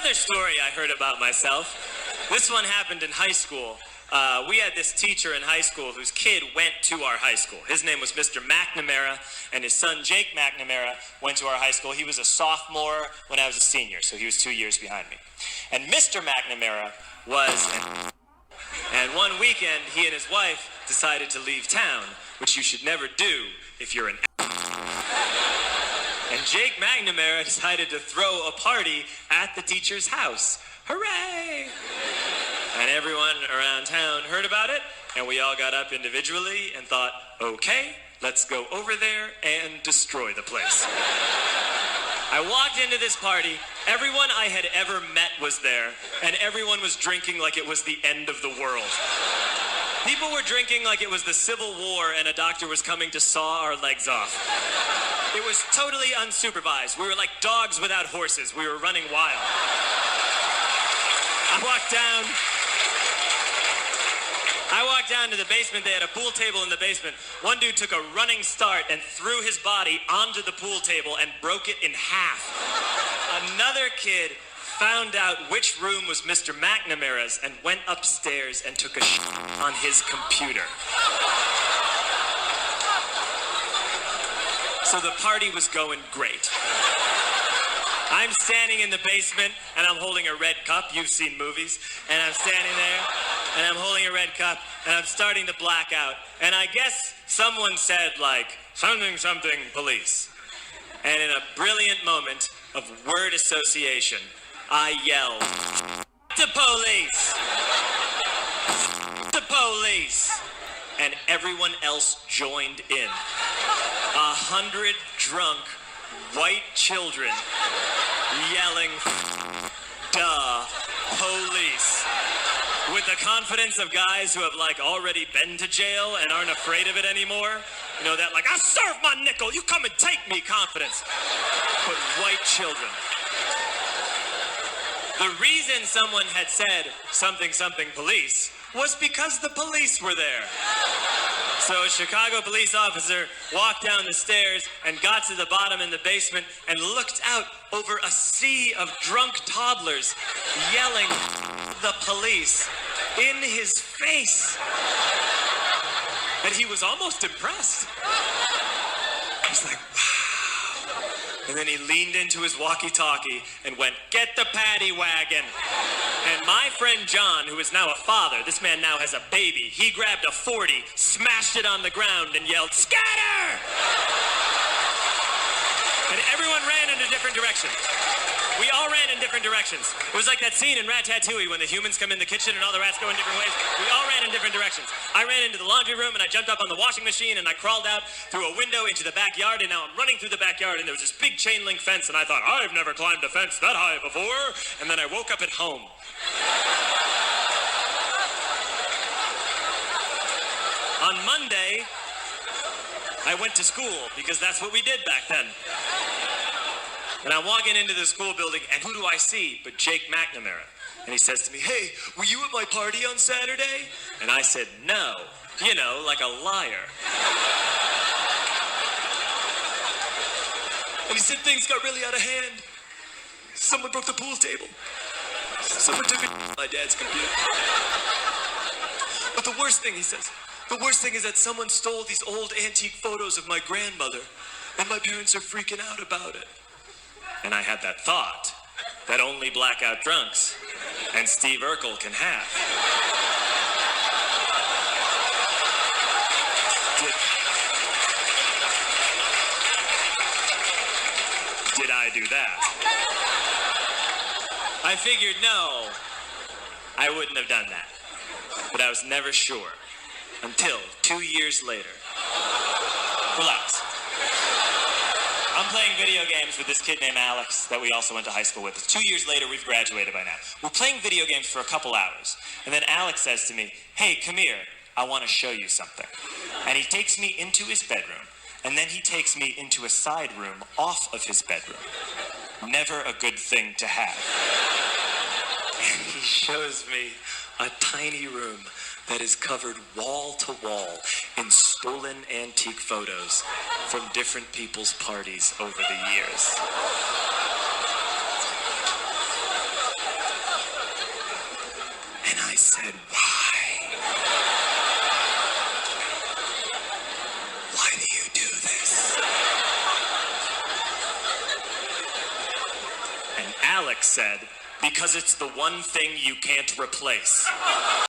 Another story I heard about myself. This one happened in high school. We had this teacher in high school whose kid went to our high school. His name was Mr. McNamara, and his son Jake McNamara went to our high school. He was a sophomore when I was a senior, so he was 2 years behind me. And Mr. McNamara was and one weekend, he and his wife decided to leave town, which you should never do if you're an And Jake McNamara decided to throw a party at the teacher's house. Hooray! And everyone around town heard about it, and we all got up individually and thought, okay, let's go over there and destroy the place. I walked into this party, everyone I had ever met was there, and everyone was drinking like it was the end of the world. People were drinking like it was the Civil War and a doctor was coming to saw our legs off. It was totally unsupervised. We were like dogs without horses. We were running wild. I walked down to the basement. They had a pool table in the basement. One dude took a running start and threw his body onto the pool table and broke it in half. Another kid found out which room was Mr. McNamara's and went upstairs and took a on his computer. So the party was going great. I'm standing in the basement and I'm holding a red cup. You've seen movies. And I'm standing there and I'm holding a red cup and I'm starting to black out. And I guess someone said like, something, something, police. And in a brilliant moment of word association, I yelled, "The police! The police!" And everyone else joined in. 100 drunk white children yelling, "Duh, police," with the confidence of guys who have like already been to jail and aren't afraid of it anymore. You know, that like, "I'll serve my nickel, you come and take me" confidence. But white children. The reason someone had said something, something, police was because the police were there. So a Chicago police officer walked down the stairs and got to the bottom in the basement and looked out over a sea of drunk toddlers yelling "the police" in his face. And he was almost impressed. He was like, wow. And then he leaned into his walkie-talkie and went, "Get the paddy wagon." And my friend John, who is now a father, this man now has a baby, he grabbed a 40, smashed it on the ground and yelled, "Scatter!" And everyone ran in a different direction. We all ran in different directions. It was like that scene in Ratatouille when the humans come in the kitchen and all the rats go in different ways. We all ran in different directions. I ran into the laundry room and I jumped up on the washing machine and I crawled out through a window into the backyard, and now I'm running through the backyard and there was this big chain link fence and I thought, I've never climbed a fence that high before. And then I woke up at home. On Monday, I went to school because that's what we did back then. And I'm walking into the school building, and who do I see but Jake McNamara? And he says to me, "Hey, were you at my party on Saturday?" And I said, "No." You know, like a liar. And he said, "Things got really out of hand. Someone broke the pool table. Someone took my dad's computer. But the worst thing," he says, "the worst thing is that someone stole these old antique photos of my grandmother, and my parents are freaking out about it." And I had that thought that only blackout drunks and Steve Urkel can have. Did I do that? I figured no, I wouldn't have done that. But I was never sure until 2 years later. Relax. I'm playing video games with this kid named Alex that we also went to high school with. 2 years later, we've graduated by now. We're playing video games for a couple hours. And then Alex says to me, "Hey, come here. I want to show you something." And he takes me into his bedroom. And then he takes me into a side room off of his bedroom. Never a good thing to have. And he shows me a tiny room that is covered wall to wall in stolen antique photos from different people's parties over the years. And Alex said, because it's the one thing you can't replace.